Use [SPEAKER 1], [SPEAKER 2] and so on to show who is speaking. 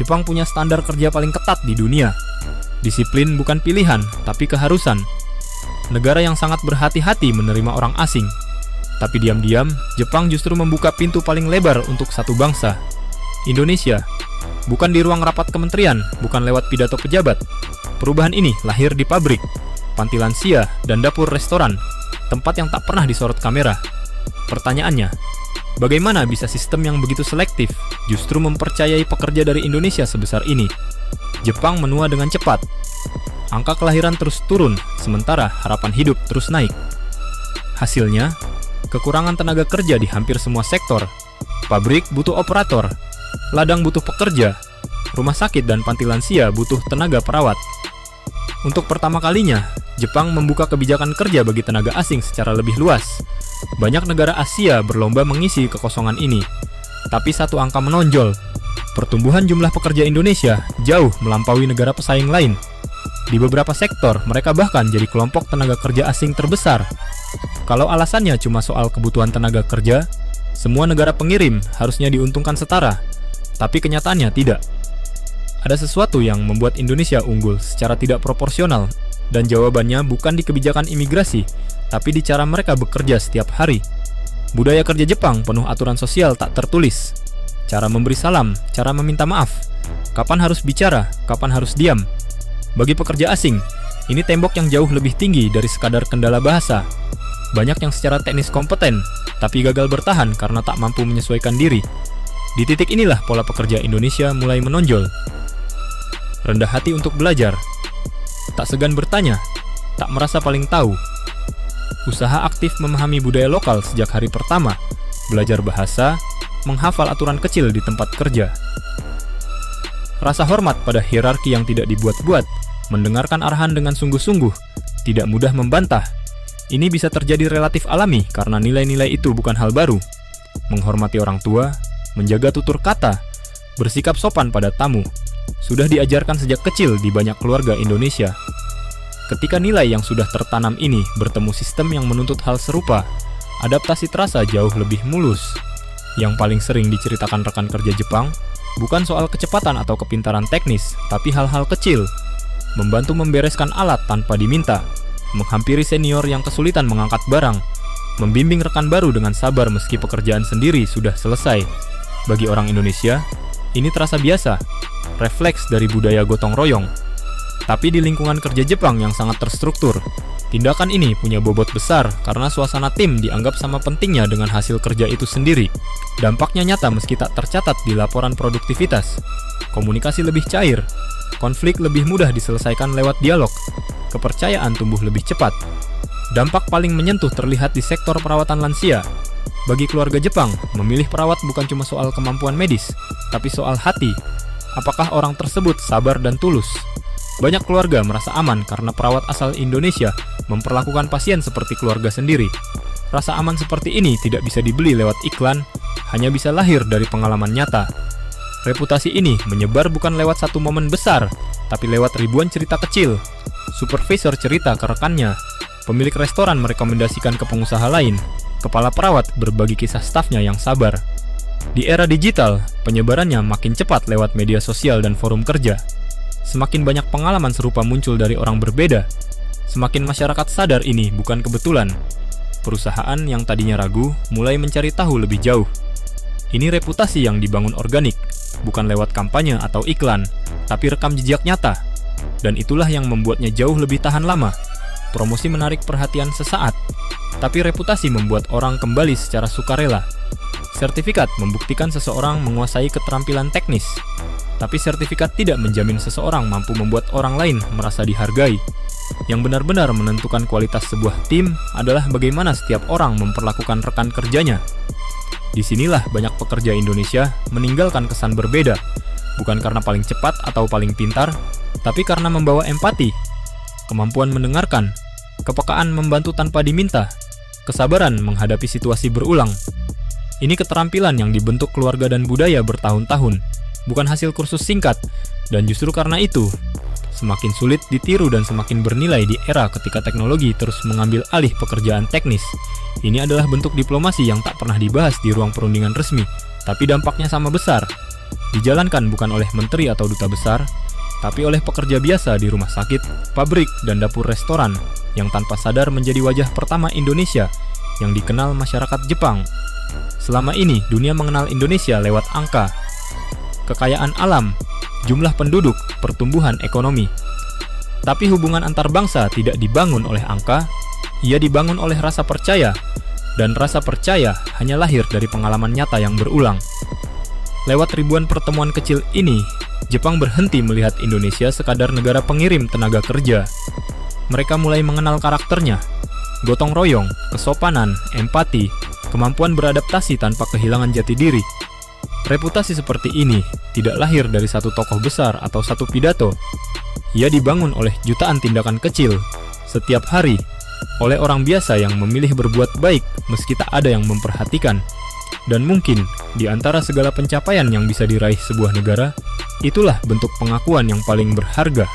[SPEAKER 1] Jepang punya standar kerja paling ketat di dunia. Disiplin bukan pilihan, tapi keharusan. Negara yang sangat berhati-hati menerima orang asing. Tapi diam-diam, Jepang justru membuka pintu paling lebar untuk satu bangsa, Indonesia. Bukan di ruang rapat kementerian, bukan lewat pidato pejabat. Perubahan ini lahir di pabrik, panti lansia, dan dapur restoran, tempat yang tak pernah disorot kamera. Pertanyaannya, bagaimana bisa sistem yang begitu selektif justru mempercayai pekerja dari Indonesia sebesar ini? Jepang menua dengan cepat. Angka kelahiran terus turun, sementara harapan hidup terus naik. Hasilnya, kekurangan tenaga kerja di hampir semua sektor. Pabrik butuh operator, ladang butuh pekerja, rumah sakit dan panti lansia butuh tenaga perawat. Untuk pertama kalinya, Jepang membuka kebijakan kerja bagi tenaga asing secara lebih luas. Banyak negara Asia berlomba mengisi kekosongan ini. Tapi satu angka menonjol, pertumbuhan jumlah pekerja Indonesia jauh melampaui negara pesaing lain. Di beberapa sektor, mereka bahkan jadi kelompok tenaga kerja asing terbesar. Kalau alasannya cuma soal kebutuhan tenaga kerja, semua negara pengirim harusnya diuntungkan setara. Tapi kenyataannya tidak. Ada sesuatu yang membuat Indonesia unggul secara tidak proporsional, dan jawabannya bukan di kebijakan imigrasi, tapi di cara mereka bekerja setiap hari. Budaya kerja Jepang penuh aturan sosial tak tertulis. Cara memberi salam, cara meminta maaf, kapan harus bicara, kapan harus diam. Bagi pekerja asing, ini tembok yang jauh lebih tinggi dari sekadar kendala bahasa. Banyak yang secara teknis kompeten, tapi gagal bertahan karena tak mampu menyesuaikan diri. Di titik inilah pola pekerja Indonesia mulai menonjol. Rendah hati untuk belajar, tak segan bertanya, tak merasa paling tahu. Usaha aktif memahami budaya lokal sejak hari pertama, belajar bahasa, menghafal aturan kecil di tempat kerja. Rasa hormat pada hierarki yang tidak dibuat-buat, mendengarkan arahan dengan sungguh-sungguh, tidak mudah membantah. Ini bisa terjadi relatif alami karena nilai-nilai itu bukan hal baru. Menghormati orang tua, menjaga tutur kata, bersikap sopan pada tamu, sudah diajarkan sejak kecil di banyak keluarga Indonesia. Ketika nilai yang sudah tertanam ini bertemu sistem yang menuntut hal serupa, adaptasi terasa jauh lebih mulus. Yang paling sering diceritakan rekan kerja Jepang, bukan soal kecepatan atau kepintaran teknis, tapi hal-hal kecil. Membantu membereskan alat tanpa diminta, menghampiri senior yang kesulitan mengangkat barang, membimbing rekan baru dengan sabar meski pekerjaan sendiri sudah selesai. Bagi orang Indonesia, ini terasa biasa, refleks dari budaya gotong royong. Tapi di lingkungan kerja Jepang yang sangat terstruktur, tindakan ini punya bobot besar karena suasana tim dianggap sama pentingnya dengan hasil kerja itu sendiri. Dampaknya nyata meski tak tercatat di laporan produktivitas. Komunikasi lebih cair, konflik lebih mudah diselesaikan lewat dialog, kepercayaan tumbuh lebih cepat. Dampak paling menyentuh terlihat di sektor perawatan lansia. Bagi keluarga Jepang, memilih perawat bukan cuma soal kemampuan medis, tapi soal hati. Apakah orang tersebut sabar dan tulus? Banyak keluarga merasa aman karena perawat asal Indonesia memperlakukan pasien seperti keluarga sendiri. Rasa aman seperti ini tidak bisa dibeli lewat iklan, hanya bisa lahir dari pengalaman nyata. Reputasi ini menyebar bukan lewat satu momen besar, tapi lewat ribuan cerita kecil. Supervisor cerita ke rekannya, pemilik restoran merekomendasikan ke pengusaha lain, kepala perawat berbagi kisah stafnya yang sabar. Di era digital, penyebarannya makin cepat lewat media sosial dan forum kerja. Semakin banyak pengalaman serupa muncul dari orang berbeda, semakin masyarakat sadar ini bukan kebetulan. Perusahaan yang tadinya ragu mulai mencari tahu lebih jauh. Ini reputasi yang dibangun organik, bukan lewat kampanye atau iklan, tapi rekam jejak nyata. Dan itulah yang membuatnya jauh lebih tahan lama. Promosi menarik perhatian sesaat, tapi reputasi membuat orang kembali secara sukarela. Sertifikat membuktikan seseorang menguasai keterampilan teknis, tapi sertifikat tidak menjamin seseorang mampu membuat orang lain merasa dihargai. Yang benar-benar menentukan kualitas sebuah tim adalah bagaimana setiap orang memperlakukan rekan kerjanya. Disinilah banyak pekerja Indonesia meninggalkan kesan berbeda, bukan karena paling cepat atau paling pintar, tapi karena membawa empati, kemampuan mendengarkan, kepekaan membantu tanpa diminta, kesabaran menghadapi situasi berulang. Ini keterampilan yang dibentuk keluarga dan budaya bertahun-tahun, bukan hasil kursus singkat, dan justru karena itu, semakin sulit ditiru dan semakin bernilai di era ketika teknologi terus mengambil alih pekerjaan teknis. Ini adalah bentuk diplomasi yang tak pernah dibahas di ruang perundingan resmi, tapi dampaknya sama besar. dijalankan bukan oleh menteri atau duta besar, tapi oleh pekerja biasa di rumah sakit, pabrik, dan dapur restoran yang tanpa sadar menjadi wajah pertama Indonesia yang dikenal masyarakat Jepang. Selama ini, dunia mengenal Indonesia lewat angka, kekayaan alam, jumlah penduduk, pertumbuhan ekonomi. Tapi hubungan antar bangsa tidak dibangun oleh angka, ia dibangun oleh rasa percaya, dan rasa percaya hanya lahir dari pengalaman nyata yang berulang. Lewat ribuan pertemuan kecil ini, Jepang berhenti melihat Indonesia sekadar negara pengirim tenaga kerja. Mereka mulai mengenal karakternya, gotong royong, kesopanan, empati, kemampuan beradaptasi tanpa kehilangan jati diri. Reputasi seperti ini tidak lahir dari satu tokoh besar atau satu pidato. Ia dibangun oleh jutaan tindakan kecil, setiap hari, oleh orang biasa yang memilih berbuat baik meski tak ada yang memperhatikan. Dan mungkin, di antara segala pencapaian yang bisa diraih sebuah negara, itulah bentuk pengakuan yang paling berharga.